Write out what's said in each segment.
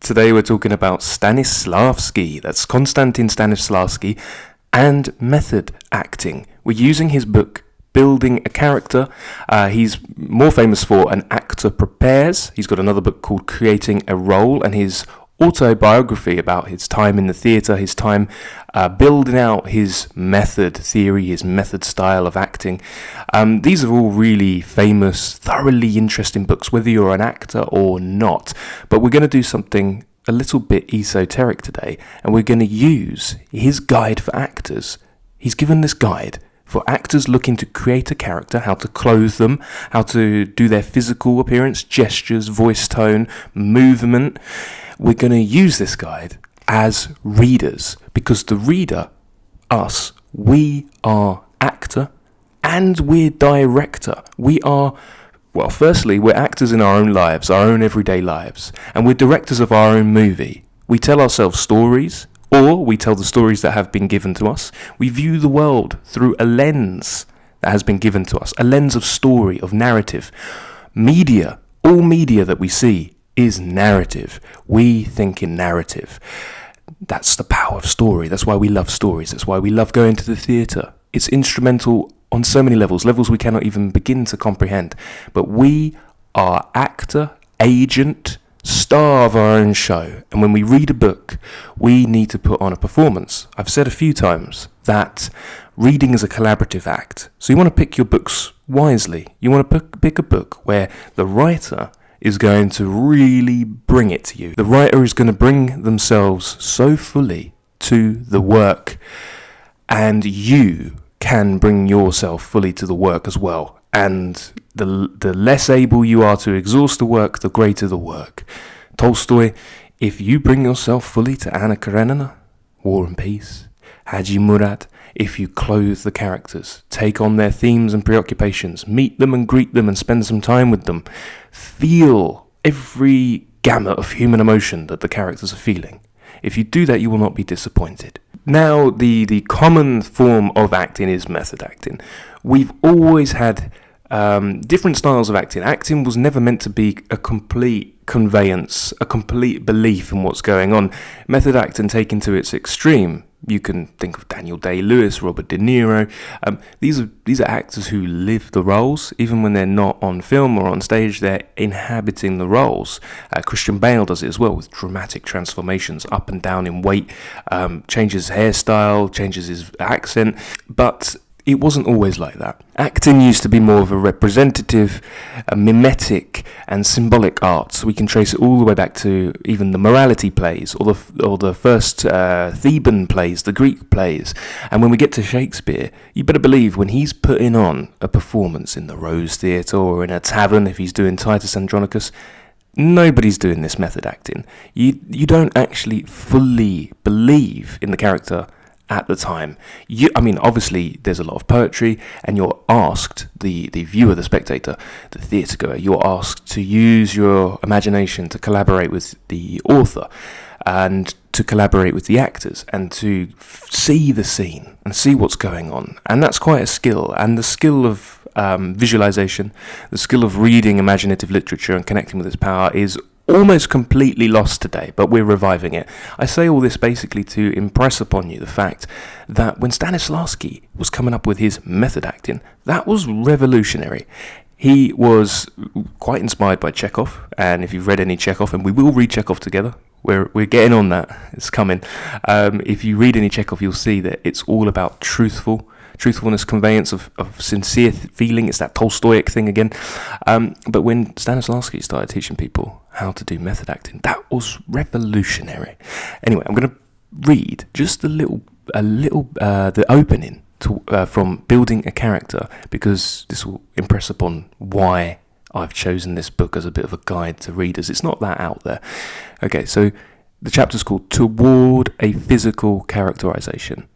Today we're talking about Stanislavski, that's Konstantin Stanislavski, and method acting. We're using his book, Building a Character. He's more famous for An Actor Prepares. He's got another book called Creating a Role, and his autobiography about his time in the theatre, his time building out his method theory, his method style of acting. These are all really famous, thoroughly interesting books, whether you're an actor or not. But we're going to do something a little bit esoteric today, and we're going to use his guide for actors. He's given this guide for actors looking to create a character, how to clothe them, how to do their physical appearance, gestures, voice tone, movement. We're going to use this guide as readers, because the reader, us, we are actor and we're director. We are, well, firstly, we're actors in our own lives, our own everyday lives, and we're directors of our own movie. We tell ourselves stories, or we tell the stories that have been given to us. We view the world through a lens that has been given to us, a lens of story, of narrative. Media, all media that we see is narrative. We think in narrative. That's the power of story. That's why we love stories. That's why we love going to the theatre. It's instrumental on so many levels we cannot even begin to comprehend. But we are actor, agent, star of our own show. And when we read a book, we need to put on a performance. I've said a few times that reading is a collaborative act. So you want to pick your books wisely. You want to pick a book where the writer is going to really bring it to you. The writer is going to bring themselves so fully to the work, and you can bring yourself fully to the work as well. And the less able you are to exhaust the work, the greater the work. Tolstoy, if you bring yourself fully to Anna Karenina, War and Peace, Haji Murad, if you clothe the characters, take on their themes and preoccupations, meet them and greet them and spend some time with them, feel every gamut of human emotion that the characters are feeling. If you do that, you will not be disappointed. Now, the common form of acting is method acting. We've always had different styles of acting. Acting was never meant to be a complete conveyance, a complete belief in what's going on. Method acting taken to its extreme. You can think of Daniel Day-Lewis, Robert De Niro. These are actors who live the roles. Even when they're not on film or on stage, they're inhabiting the roles. Christian Bale does it as well, with dramatic transformations, up and down in weight, changes his hairstyle, changes his accent. But it wasn't always like that. Acting used to be more of a representative, a mimetic and symbolic art. So we can trace it all the way back to even the morality plays, or the first Theban plays, the Greek plays. And when we get to Shakespeare, you better believe when he's putting on a performance in the Rose Theatre or in a tavern, if he's doing Titus Andronicus, nobody's doing this method acting. You don't actually fully believe in the character at the time. Obviously there's a lot of poetry, and you're asked, the viewer, the spectator, the theatre goer, you're asked to use your imagination to collaborate with the author and to collaborate with the actors and to see the scene and see what's going on. And that's quite a skill, and the skill of visualization, the skill of reading imaginative literature and connecting with its power is almost completely lost today, but we're reviving it. I say all this basically to impress upon you the fact that when Stanislavski was coming up with his method acting, that was revolutionary. He was quite inspired by Chekhov, and if you've read any Chekhov, and we will read Chekhov together, we're getting on that, it's coming. If you read any Chekhov, you'll see that it's all about truthfulness, conveyance of sincere feeling. It's that Tolstoyic thing again. But when Stanislavski started teaching people how to do method acting, that was revolutionary. Anyway, I'm going to read just the opening from Building a Character, because this will impress upon why I've chosen this book as a bit of a guide to readers. It's not that out there. Okay, so the chapter's called Toward a Physical Characterization.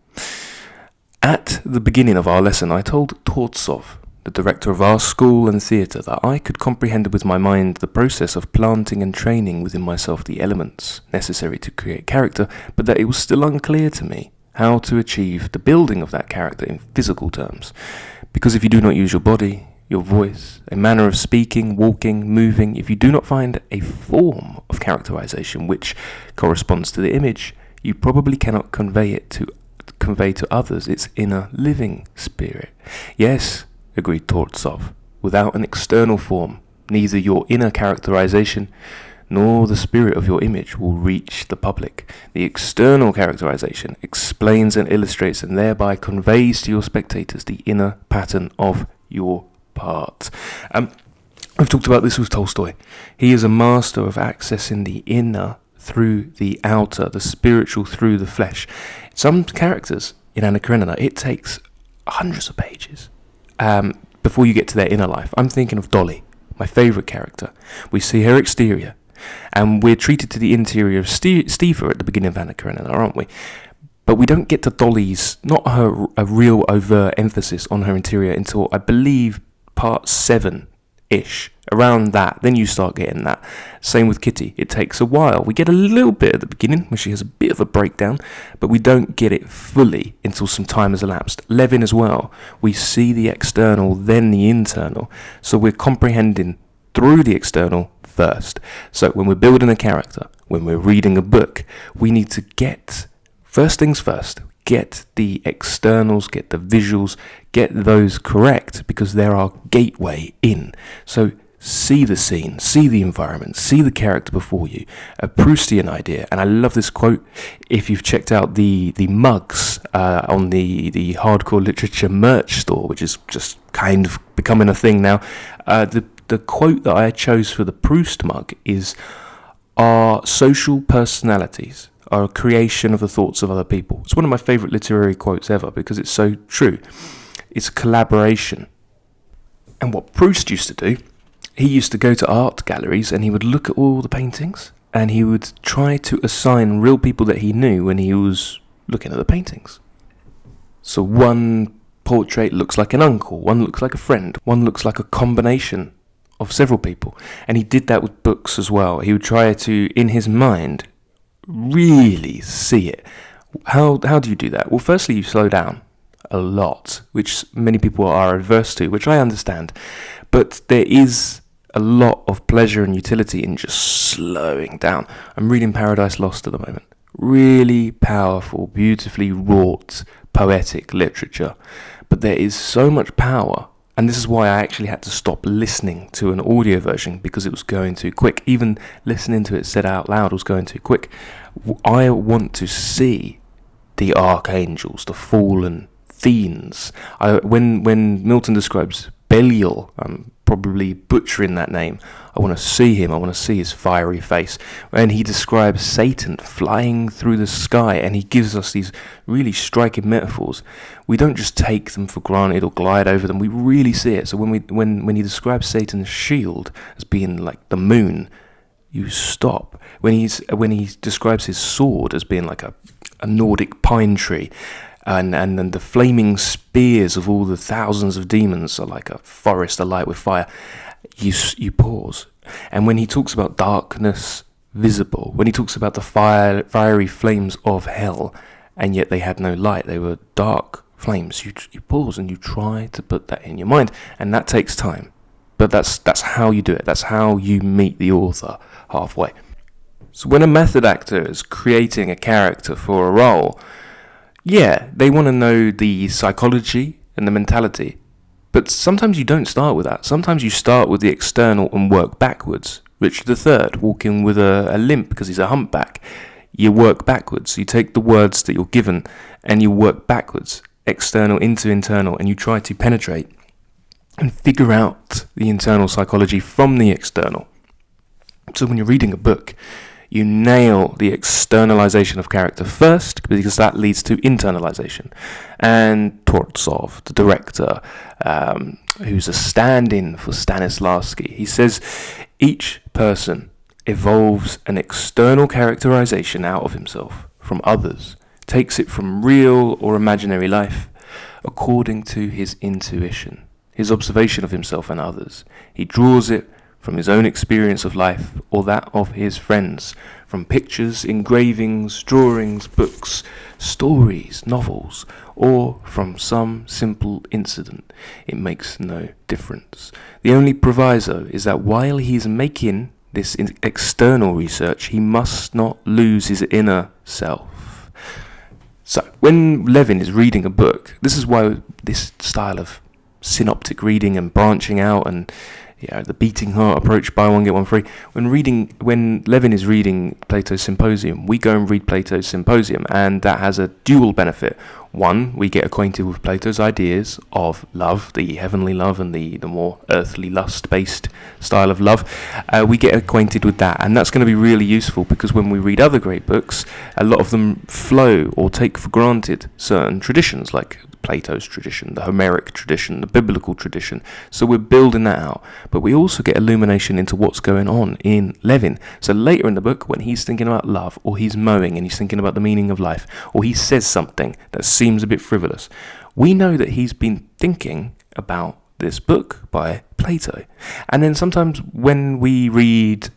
At the beginning of our lesson, I told Tolstoy, the director of our school and theatre, that I could comprehend with my mind the process of planting and training within myself the elements necessary to create character, but that it was still unclear to me how to achieve the building of that character in physical terms. Because if you do not use your body, your voice, a manner of speaking, walking, moving, if you do not find a form of characterization which corresponds to the image, you probably cannot convey to others its inner living spirit. Yes, agreed Tolstoy, without an external form, neither your inner characterization nor the spirit of your image will reach the public. The external characterization explains and illustrates and thereby conveys to your spectators the inner pattern of your part. We've talked about this with Tolstoy. He is a master of accessing the inner through the outer, the spiritual through the flesh. Some characters in Anna Karenina, it takes hundreds of pages before you get to their inner life. I'm thinking of Dolly, my favourite character. We see her exterior, and we're treated to the interior of Steva at the beginning of Anna Karenina, aren't we? But we don't get to Dolly's, not a real overt emphasis on her interior until, I believe, part 7-ish. Around that, then you start getting that. Same with Kitty. It takes a while. We get a little bit at the beginning, where she has a bit of a breakdown, but we don't get it fully until some time has elapsed. Levin as well. We see the external, then the internal. So we're comprehending through the external first. So when we're building a character, when we're reading a book, we need to get, first things first, get the externals, get the visuals, get those correct, because they're our gateway in. So see the scene, see the environment, see the character before you. A Proustian idea, and I love this quote. If you've checked out the mugs on the hardcore literature merch store, which is just kind of becoming a thing now, the quote that I chose for the Proust mug is, "Our social personalities are a creation of the thoughts of other people." It's one of my favourite literary quotes ever because it's so true. It's collaboration. And what Proust used to do, he used to go to art galleries and he would look at all the paintings and he would try to assign real people that he knew when he was looking at the paintings. So one portrait looks like an uncle, one looks like a friend, one looks like a combination of several people. And he did that with books as well. He would try to, in his mind, really see it. How do you do that? Well, firstly, you slow down a lot, which many people are adverse to, which I understand. But there is a lot of pleasure and utility in just slowing down. I'm reading Paradise Lost at the moment. Really powerful, beautifully wrought, poetic literature. But there is so much power. And this is why I actually had to stop listening to an audio version, because it was going too quick. Even listening to it said out loud was going too quick. I want to see the archangels, the fallen fiends. When Milton describes Belial, I'm probably butchering that name, I want to see him, I want to see his fiery face. When he describes Satan flying through the sky, and he gives us these really striking metaphors, we don't just take them for granted or glide over them, we really see it. So when he describes Satan's shield as being like the moon, you stop. When he describes his sword as being like a Nordic pine tree, and the flaming spears of all the thousands of demons are like a forest alight with fire, you pause. And when he talks about darkness visible, when he talks about the fiery flames of hell, and yet they had no light, they were dark flames, you pause and you try to put that in your mind, and that takes time. But that's how you do it. That's how you meet the author halfway. So when a method actor is creating a character for a role, yeah, they want to know the psychology and the mentality. But sometimes you don't start with that. Sometimes you start with the external and work backwards. Richard III, walking with a limp because he's a humpback. You work backwards. You take the words that you're given and you work backwards, external into internal, and you try to penetrate and figure out the internal psychology from the external. So when you're reading a book, you nail the externalization of character first, because that leads to internalization. And Tolstoy, the director, who's a stand-in for Stanislavski, he says each person evolves an external characterization out of himself from others, takes it from real or imaginary life according to his intuition, his observation of himself and others. He draws it from his own experience of life or that of his friends, from pictures, engravings, drawings, books, stories, novels, or from some simple incident. It makes no difference. The only proviso is that while he's making this external research, he must not lose his inner self. So, when Levin is reading a book, this is why this style of synoptic reading and branching out and the beating heart approach, buy one get one free. When Levin is reading Plato's Symposium, we go and read Plato's Symposium, and that has a dual benefit. One, we get acquainted with Plato's ideas of love, the heavenly love and the more earthly lust-based style of love. We get acquainted with that, and that's going to be really useful because when we read other great books, a lot of them flow or take for granted certain traditions, like Plato's tradition, the Homeric tradition, the biblical tradition. So we're building that out. But we also get illumination into what's going on in Levin. So later in the book, when he's thinking about love, or he's mowing and he's thinking about the meaning of life, or he says something that seems a bit frivolous, we know that he's been thinking about this book by Plato. And then sometimes when we read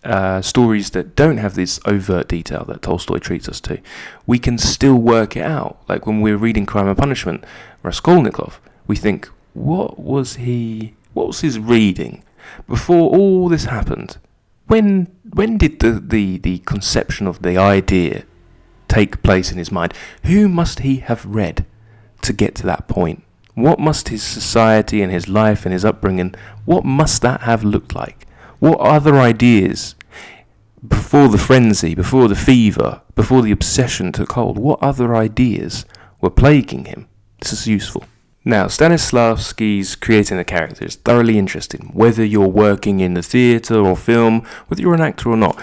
stories that don't have this overt detail that Tolstoy treats us to, we can still work it out. Like when we're reading Crime and Punishment, Raskolnikov, we think, what was his reading before all this happened? When did the conception of the idea take place in his mind? Who must he have read to get to that point? What must his society and his life and his upbringing, what must that have looked like? What other ideas, before the frenzy, before the fever, before the obsession took hold, what other ideas were plaguing him? This is useful. Now, Stanislavski's creating a character is thoroughly interesting, whether you're working in the theatre or film, whether you're an actor or not.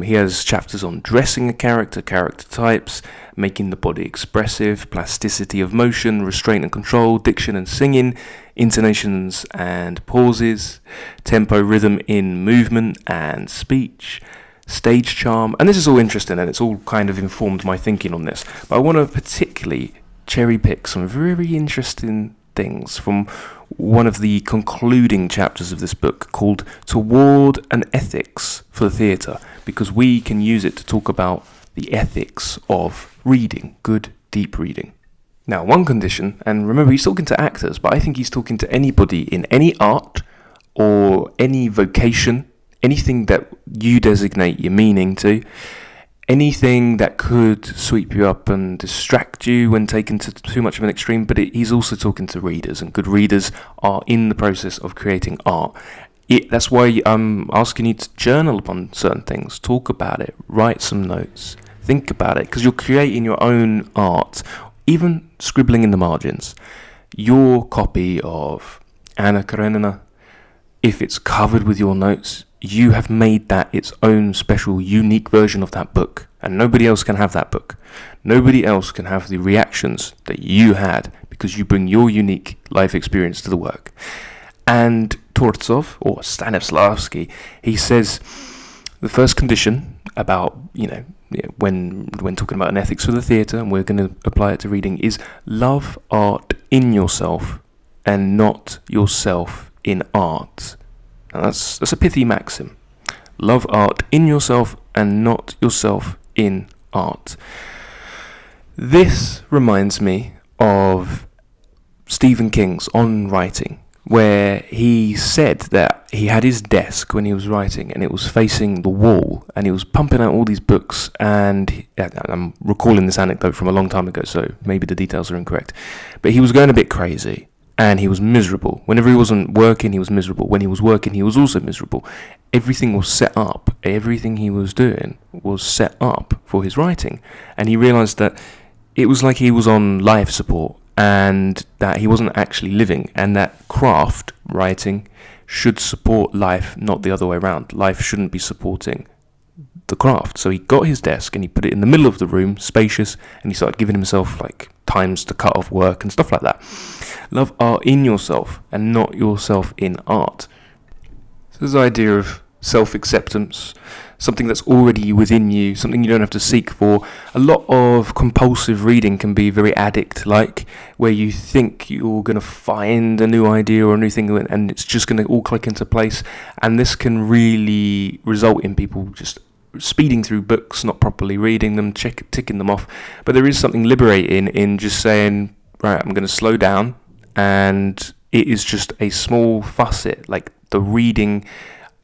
He has chapters on dressing a character types, making the body expressive, plasticity of motion, restraint and control, diction and singing, intonations and pauses, tempo, rhythm in movement and speech, stage charm. And this is all interesting and it's all kind of informed my thinking on this. But I want to particularly cherry pick some very interesting things from one of the concluding chapters of this book called Toward an Ethics for the Theatre, because we can use it to talk about the ethics of reading, good, deep reading. Now, one condition, and remember he's talking to actors, but I think he's talking to anybody in any art or any vocation, anything that you designate your meaning to, anything that could sweep you up and distract you when taken to too much of an extreme, but he's also talking to readers, and good readers are in the process of creating art. That's why I'm asking you to journal upon certain things, talk about it, write some notes, think about it, because you're creating your own art, even scribbling in the margins. Your copy of Anna Karenina, if it's covered with your notes, you have made that its own special, unique version of that book, and nobody else can have that book. Nobody else can have the reactions that you had because you bring your unique life experience to the work. And Tolstoy, or Stanislavski, he says the first condition about, when talking about an ethics for the theatre, and we're going to apply it to reading, is love art in yourself and not yourself in art. Now that's a pithy maxim. Love art in yourself and not yourself in art. This reminds me of Stephen King's On Writing, where he said that he had his desk when he was writing and it was facing the wall and he was pumping out all these books, and I'm recalling this anecdote from a long time ago, so maybe the details are incorrect, but he was going a bit crazy. And he was miserable. Whenever he wasn't working, he was miserable. When he was working, he was also miserable. Everything was set up. Everything he was doing was set up for his writing. And he realised that it was like he was on life support and that he wasn't actually living. And that craft, writing, should support life, not the other way around. Life shouldn't be supporting the craft. So he got his desk and he put it in the middle of the room, spacious, and he started giving himself times to cut off work and stuff like that. Love art in yourself and not yourself in art. So this idea of self-acceptance, something that's already within you, something you don't have to seek for. A lot of compulsive reading can be very addict-like, where you think you're going to find a new idea or a new thing and it's just going to all click into place, and this can really result in people just speeding through books, not properly reading them, ticking them off. But there is something liberating in just saying, right, I'm going to slow down, and it is just a small facet, like the reading.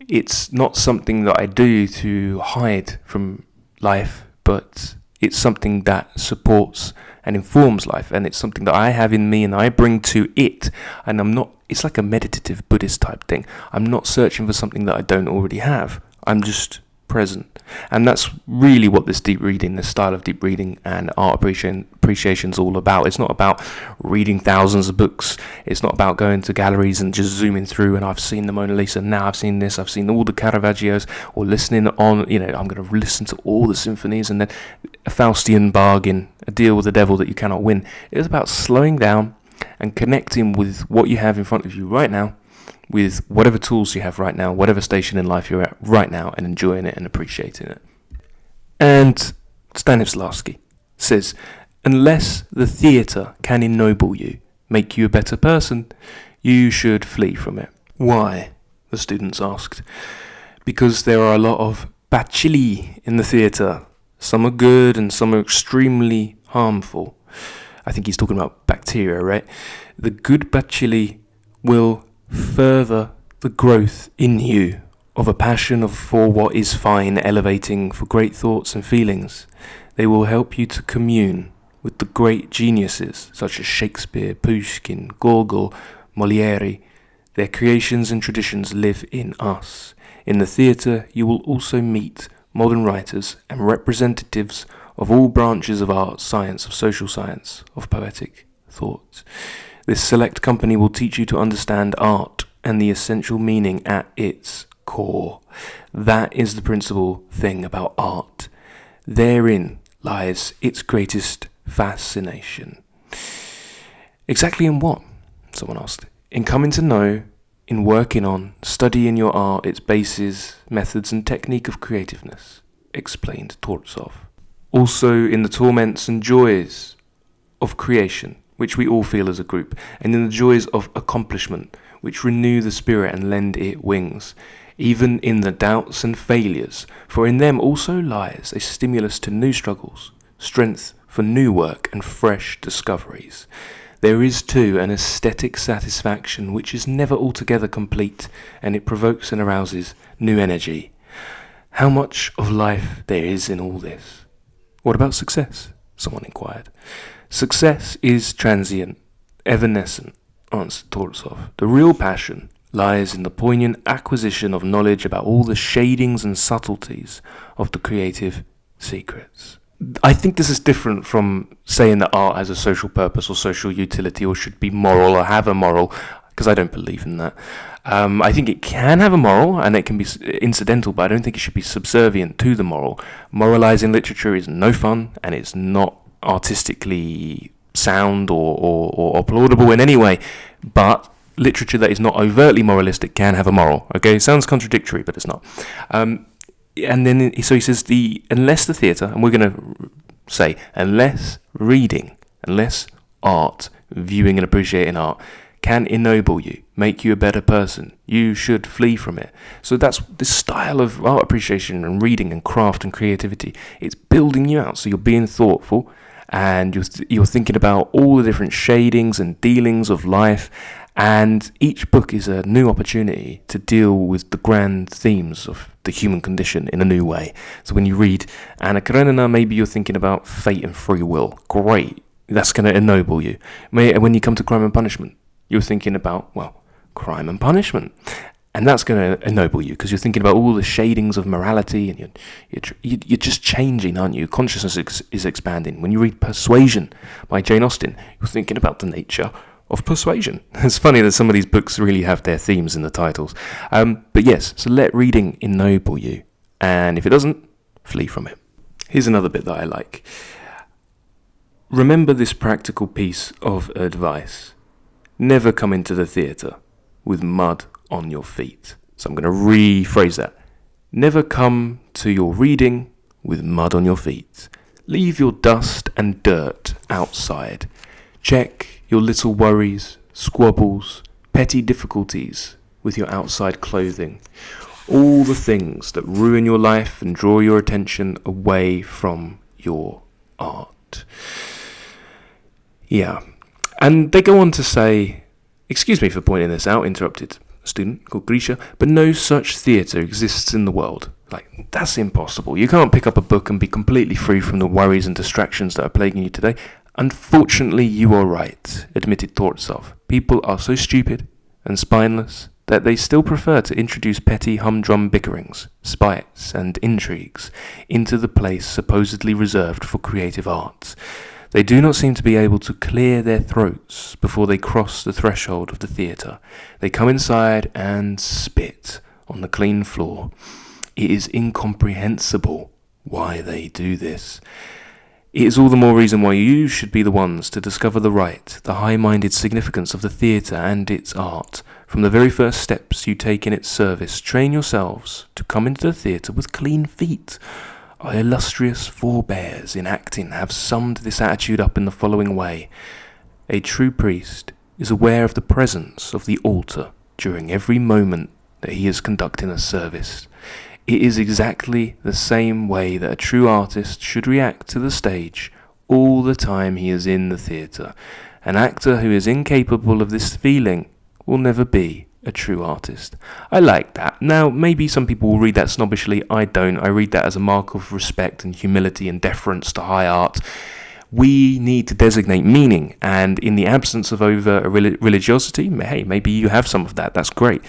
It's not something that I do to hide from life, but it's something that supports and informs life, and it's something that I have in me and I bring to it. And it's like a meditative Buddhist type thing. I'm not searching for something that I don't already have. I'm just present. And that's really what this style of deep reading and art appreciation is all about. It's not about reading thousands of books. It's not about going to galleries and just zooming through and I've seen the Mona Lisa, now I've seen this, I've seen all the Caravaggios, or listening on, I'm going to listen to all the symphonies, and then a Faustian bargain, a deal with the devil that you cannot win. It's about slowing down and connecting with what you have in front of you right now, with whatever tools you have right now, whatever station in life you're at right now, and enjoying it and appreciating it. And Stanislavski says, unless the theatre can ennoble you, make you a better person, you should flee from it. Why? The students asked. Because there are a lot of bacilli in the theatre. Some are good and some are extremely harmful. I think he's talking about bacteria, right? The good bacilli will further the growth in you of a passion for what is fine, elevating, for great thoughts and feelings. They will help you to commune with the great geniuses such as Shakespeare, Pushkin, Gogol, Molière. Their creations and traditions live in us. In the theatre, you will also meet modern writers and representatives of all branches of art, science, of social science, of poetic thought. This select company will teach you to understand art and the essential meaning at its core. That is the principal thing about art. Therein lies its greatest fascination. Exactly in what? Someone asked. In coming to know, in working on, studying your art, its bases, methods and technique of creativeness, explained Tolstoy. Also in the torments and joys of creation, which we all feel as a group, and in the joys of accomplishment, which renew the spirit and lend it wings, even in the doubts and failures, for in them also lies a stimulus to new struggles, strength for new work and fresh discoveries. There is too an aesthetic satisfaction which is never altogether complete, and it provokes and arouses new energy. How much of life there is in all this? What about success? Someone inquired. Success is transient, evanescent, answered Tolstoy. The real passion lies in the poignant acquisition of knowledge about all the shadings and subtleties of the creative secrets. I think this is different from saying that art has a social purpose or social utility or should be moral or have a moral, because I don't believe in that. I think it can have a moral and it can be incidental, but I don't think it should be subservient to the moral. Moralizing literature is no fun and it's not artistically sound or applaudable in any way, but literature that is not overtly moralistic can have a moral. Okay, it sounds contradictory, but it's not. And then so he says unless the theatre, and we're going to say unless reading, unless art, viewing and appreciating art can ennoble you, make you a better person, you should flee from it. So that's this style of art appreciation and reading and craft and creativity. It's building you out, so you're being thoughtful and you're thinking about all the different shadings and dealings of life, and each book is a new opportunity to deal with the grand themes of the human condition in a new way. So when you read Anna Karenina, maybe you're thinking about fate and free will. Great, that's going to ennoble you. When you come to Crime and Punishment, you're thinking about, crime and punishment. And that's going to ennoble you because you're thinking about all the shadings of morality, and you're just changing, aren't you? Consciousness is expanding. When you read Persuasion by Jane Austen, you're thinking about the nature of persuasion. It's funny that some of these books really have their themes in the titles. But yes, so let reading ennoble you. And if it doesn't, flee from it. Here's another bit that I like. Remember this practical piece of advice. Never come into the theatre with mud on your feet. So I'm going to rephrase that. Never come to your reading with mud on your feet. Leave your dust and dirt outside. Check your little worries, squabbles, petty difficulties with your outside clothing. All the things that ruin your life and draw your attention away from your art. Yeah. And they go on to say, excuse me for pointing this out, interrupted a student called Grisha, but no such theatre exists in the world. Like, that's impossible. You can't pick up a book and be completely free from the worries and distractions that are plaguing you today. Unfortunately, you are right, admitted Tolstoy. People are so stupid and spineless that they still prefer to introduce petty humdrum bickerings, spites, and intrigues into the place supposedly reserved for creative arts. They do not seem to be able to clear their throats before they cross the threshold of the theatre. They come inside and spit on the clean floor. It is incomprehensible why they do this. It is all the more reason why you should be the ones to discover the right, the high-minded significance of the theatre and its art. From the very first steps you take in its service, train yourselves to come into the theatre with clean feet. Our illustrious forebears in acting have summed this attitude up in the following way. A true priest is aware of the presence of the altar during every moment that he is conducting a service. It is exactly the same way that a true artist should react to the stage all the time he is in the theatre. An actor who is incapable of this feeling will never be a true artist. I like that. Now, maybe some people will read that snobbishly. I don't. I read that as a mark of respect and humility and deference to high art. We need to designate meaning, and in the absence of over-religiosity, hey, maybe you have some of that. That's great.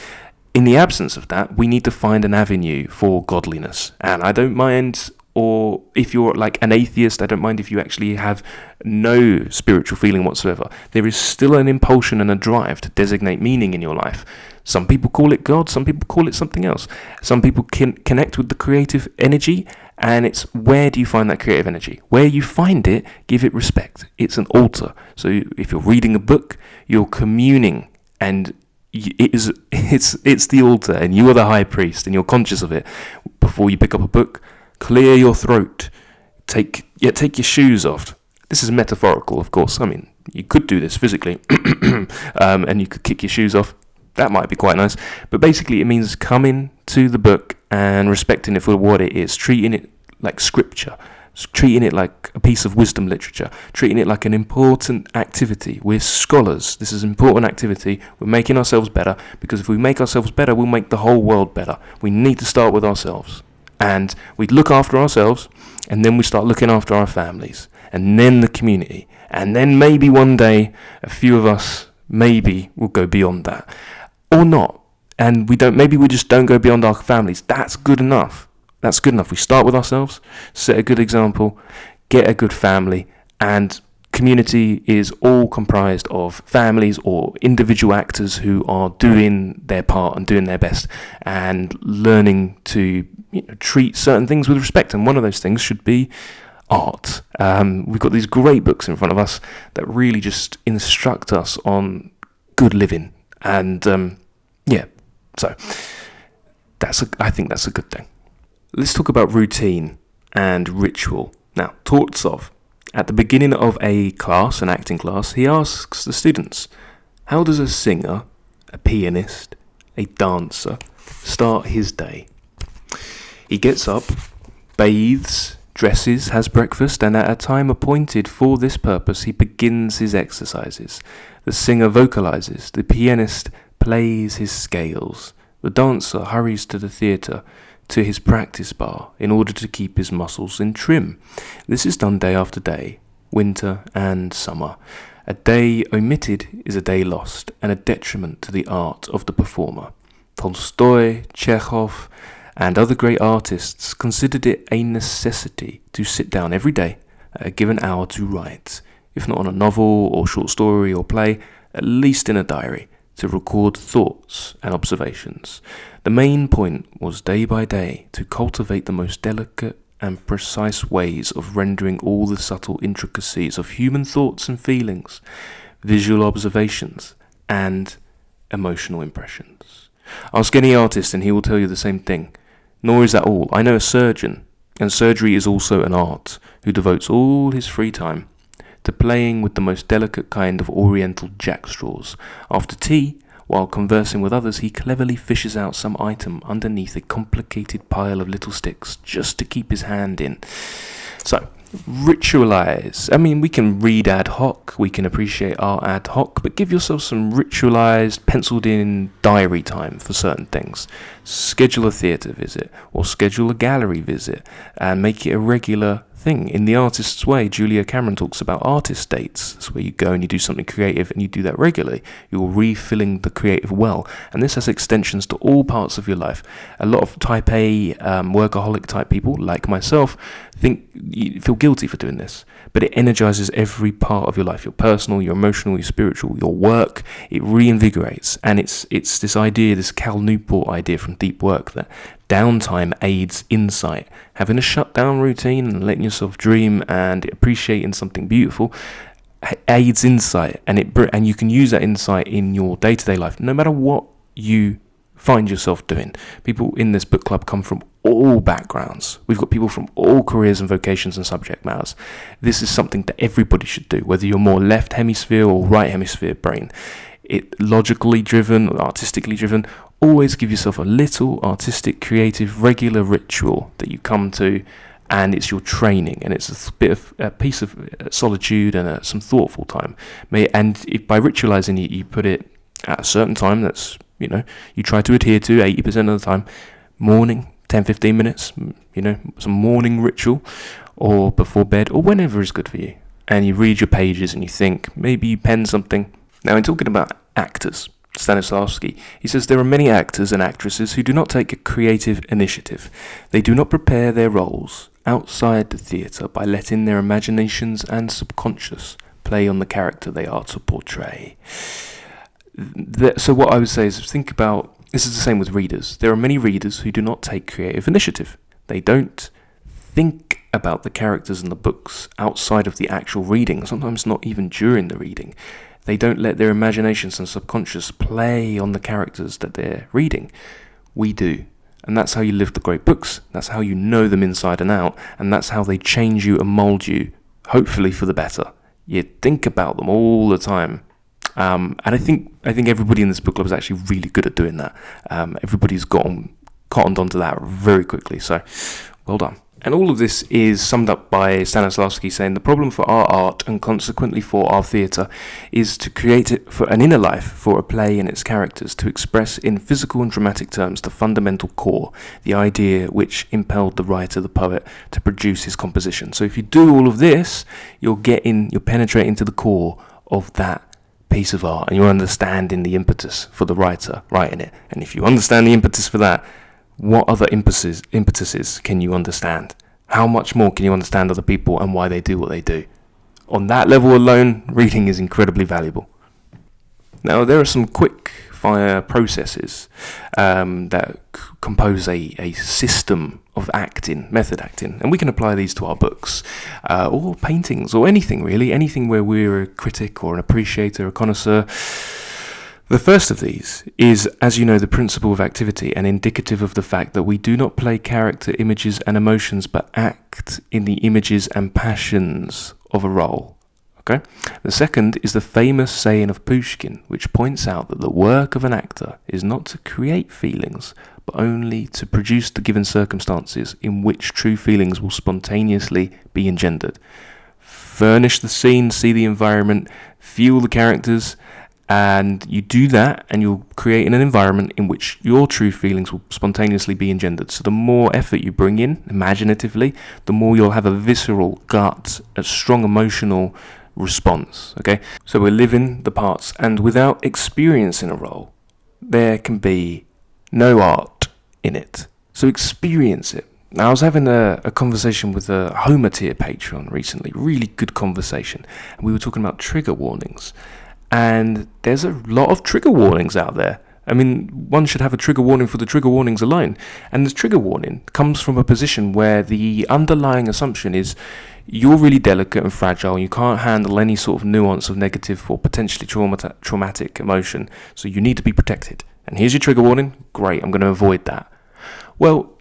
In the absence of that, we need to find an avenue for godliness. And I don't mind, or if you're like an atheist, I don't mind if you actually have no spiritual feeling whatsoever. There is still an impulsion and a drive to designate meaning in your life. Some people call it God, some people call it something else. Some people can connect with the creative energy, and it's where do you find that creative energy? Where you find it, give it respect. It's an altar. So if you're reading a book, you're communing, and it's the altar, and you are the high priest, and you're conscious of it. Before you pick up a book, clear your throat. Take your shoes off. This is metaphorical, of course. I mean, you could do this physically, and you could kick your shoes off. That might be quite nice. But basically, it means coming to the book and respecting it for what it is, treating it like scripture, treating it like a piece of wisdom literature, treating it like an important activity. We're scholars. This is an important activity. We're making ourselves better, because if we make ourselves better, we'll make the whole world better. We need to start with ourselves. And we look after ourselves, and then we start looking after our families, and then the community. And then maybe one day, a few of us maybe will go beyond that. Or not. And maybe we just don't go beyond our families. That's good enough. That's good enough. We start with ourselves, set a good example, get a good family, and community is all comprised of families or individual actors who are doing their part and doing their best and learning to treat certain things with respect. And one of those things should be art. We've got these great books in front of us that really just instruct us on good living. And so I think that's a good thing. Let's talk about routine and ritual. Now, Tolstoy, at the beginning of a class, an acting class, he asks the students, how does a singer, a pianist, a dancer start his day? He gets up, bathes, dresses, has breakfast, and at a time appointed for this purpose, he begins his exercises. The singer vocalises, the pianist plays his scales, the dancer hurries to the theatre, to his practice bar, in order to keep his muscles in trim. This is done day after day, winter and summer. A day omitted is a day lost, and a detriment to the art of the performer. Tolstoy, Chekhov, and other great artists considered it a necessity to sit down every day at a given hour to write, if not on a novel or short story or play, at least in a diary, to record thoughts and observations. The main point was day by day to cultivate the most delicate and precise ways of rendering all the subtle intricacies of human thoughts and feelings, visual observations, and emotional impressions. Ask any artist and he will tell you the same thing. Nor is that all. I know a surgeon, and surgery is also an art, who devotes all his free time to playing with the most delicate kind of oriental jackstraws. After tea, while conversing with others, he cleverly fishes out some item underneath a complicated pile of little sticks, just to keep his hand in. So, ritualise. I mean, we can read ad hoc, we can appreciate art ad hoc, but give yourself some ritualised, penciled in diary time for certain things. Schedule a theatre visit, or schedule a gallery visit, and make it a regular thing. In The Artist's Way, Julia Cameron talks about artist dates. That's where you go and you do something creative, and you do that regularly. You're refilling the creative well, and this has extensions to all parts of your life. A lot of type A workaholic type people, like myself, feel guilty for doing this, but it energizes every part of your life, your personal, your emotional, your spiritual, your work. It reinvigorates, and it's this idea, this Cal Newport idea from Deep Work, that downtime aids insight. Having a shutdown routine and letting yourself dream and appreciating something beautiful aids insight, and you can use that insight in your day-to-day life, no matter what you find yourself doing. People in this book club come from all backgrounds. We've got people from all careers and vocations and subject matters. This is something that everybody should do, whether you're more left hemisphere or right hemisphere brain. It logically driven or artistically driven. Always give yourself a little artistic, creative, regular ritual that you come to, and it's your training, and it's a piece of solitude and some thoughtful time. And if by ritualizing it, you put it at a certain time that's, you try to adhere to 80% of the time, morning, 10-15 minutes, some morning ritual, or before bed, or whenever is good for you. And you read your pages and you think, maybe you pen something. Now, in talking about actors, Stanislavski, he says there are many actors and actresses who do not take a creative initiative. They do not prepare their roles outside the theatre by letting their imaginations and subconscious play on the character they are to portray. So what I would say is, think about, this is the same with readers. There are many readers who do not take creative initiative. They don't think about the characters in the books outside of the actual reading, sometimes not even during the reading. They don't let their imaginations and subconscious play on the characters that they're reading. We do. And that's how you live the great books. That's how you know them inside and out. And that's how they change you and mould you, hopefully for the better. You think about them all the time. And I think everybody in this book club is actually really good at doing that. Everybody's cottoned onto that very quickly. So, well done. And all of this is summed up by Stanislavski saying the problem for our art, and consequently for our theatre, is to create it for an inner life for a play and its characters, to express in physical and dramatic terms the fundamental core, the idea which impelled the writer, the poet, to produce his composition. So if you do all of this, you'll penetrate into the core of that piece of art, and you're understanding the impetus for the writer writing it. And if you understand the impetus for that, what other impetuses can you understand? How much more can you understand other people and why they do what they do? On that level alone, reading is incredibly valuable. Now, there are some quick fire processes that compose a system of acting, method acting, and we can apply these to our books, or paintings, or anything really, anything where we're a critic or an appreciator, a connoisseur. The first of these is, as you know, the principle of activity, and indicative of the fact that we do not play character images and emotions, but act in the images and passions of a role. Okay? The second is the famous saying of Pushkin, which points out that the work of an actor is not to create feelings, but only to produce the given circumstances in which true feelings will spontaneously be engendered. Furnish the scene, see the environment, feel the characters, and you do that, and you'll create an environment in which your true feelings will spontaneously be engendered. So the more effort you bring in, imaginatively, the more you'll have a visceral gut, a strong emotional response. Okay? So we're living the parts, and without experiencing a role, there can be no art in it. So experience it. Now, I was having a conversation with a Homer tier Patreon recently, really good conversation, and we were talking about trigger warnings. And there's a lot of trigger warnings out there. I mean, one should have a trigger warning for the trigger warnings alone. And this trigger warning comes from a position where the underlying assumption is you're really delicate and fragile. You can't handle any sort of nuance of negative or potentially traumatic emotion. So you need to be protected. And here's your trigger warning. Great, I'm going to avoid that. Well,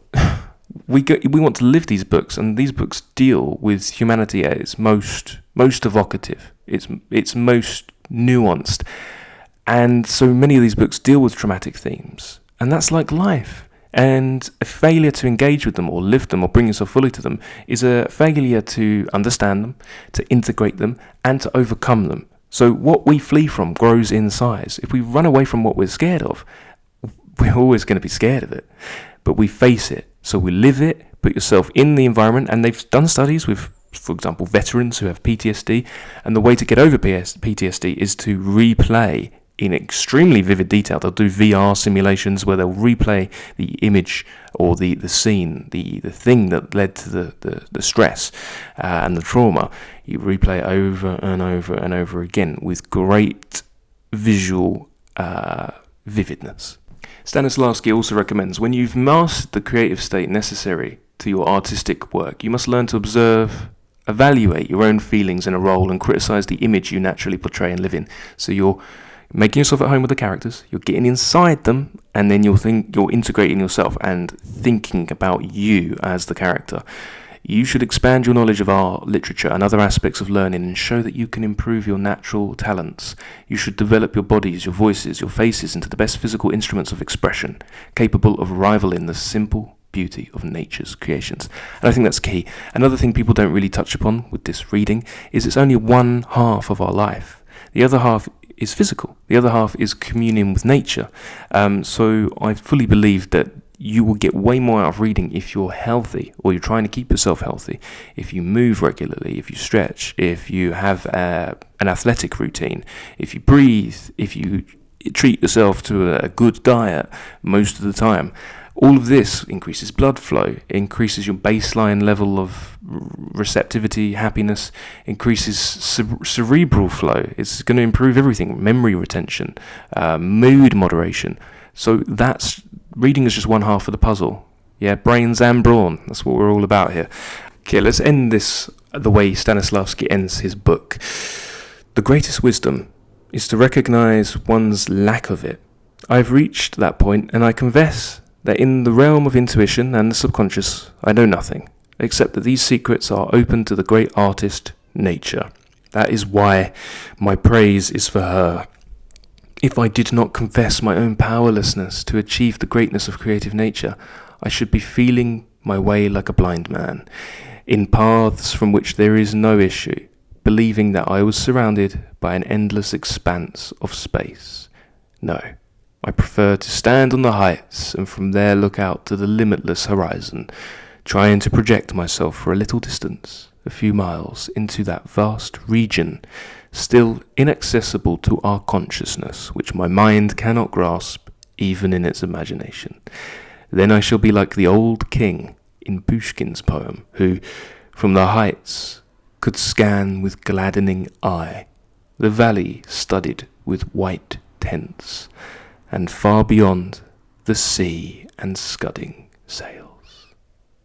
we want to live these books, and these books deal with humanity at its most evocative, it's most nuanced, and so many of these books deal with traumatic themes, and that's like life. And a failure to engage with them or live them or bring yourself fully to them is a failure to understand them, to integrate them, and to overcome them. So what we flee from grows in size. If we run away from what we're scared of, we're always going to be scared of it. But we face it. So we live it, put yourself in the environment, and they've done studies with, for example, veterans who have PTSD, and the way to get over PTSD is to replay in extremely vivid detail. They'll do VR simulations where they'll replay the image or the scene, the thing that led to the stress and the trauma. You replay it over and over and over again with great visual vividness. Stanislavski also recommends, when you've mastered the creative state necessary to your artistic work, you must learn to observe, evaluate your own feelings in a role, and criticize the image you naturally portray and live in. So you're making yourself at home with the characters, you're getting inside them, and then you're integrating yourself and thinking about you as the character. You should expand your knowledge of art, literature, and other aspects of learning and show that you can improve your natural talents. You should develop your bodies, your voices, your faces into the best physical instruments of expression, capable of rivaling the simple beauty of nature's creations. And I think that's key. Another thing people don't really touch upon with this reading is it's only one half of our life. The other half is physical. The other half is communion with nature. So I fully believe that you will get way more out of reading if you're healthy, or you're trying to keep yourself healthy, if you move regularly, if you stretch, if you have an athletic routine, if you breathe, if you treat yourself to a good diet most of the time. All of this increases blood flow, increases your baseline level of receptivity, happiness, increases cerebral flow. It's going to improve everything, memory retention, mood moderation. So reading is just one half of the puzzle. Yeah, brains and brawn. That's what we're all about here. Okay, let's end this the way Stanislavski ends his book. The greatest wisdom is to recognize one's lack of it. I've reached that point, and I confess that in the realm of intuition and the subconscious, I know nothing, except that these secrets are open to the great artist, nature. That is why my praise is for her. If I did not confess my own powerlessness to achieve the greatness of creative nature, I should be feeling my way like a blind man, in paths from which there is no issue, believing that I was surrounded by an endless expanse of space. No. I prefer to stand on the heights and from there look out to the limitless horizon, trying to project myself for a little distance, a few miles, into that vast region, still inaccessible to our consciousness, which my mind cannot grasp, even in its imagination. Then I shall be like the old king in Pushkin's poem, who, from the heights, could scan with gladdening eye the valley studded with white tents, and far beyond the sea and scudding sail.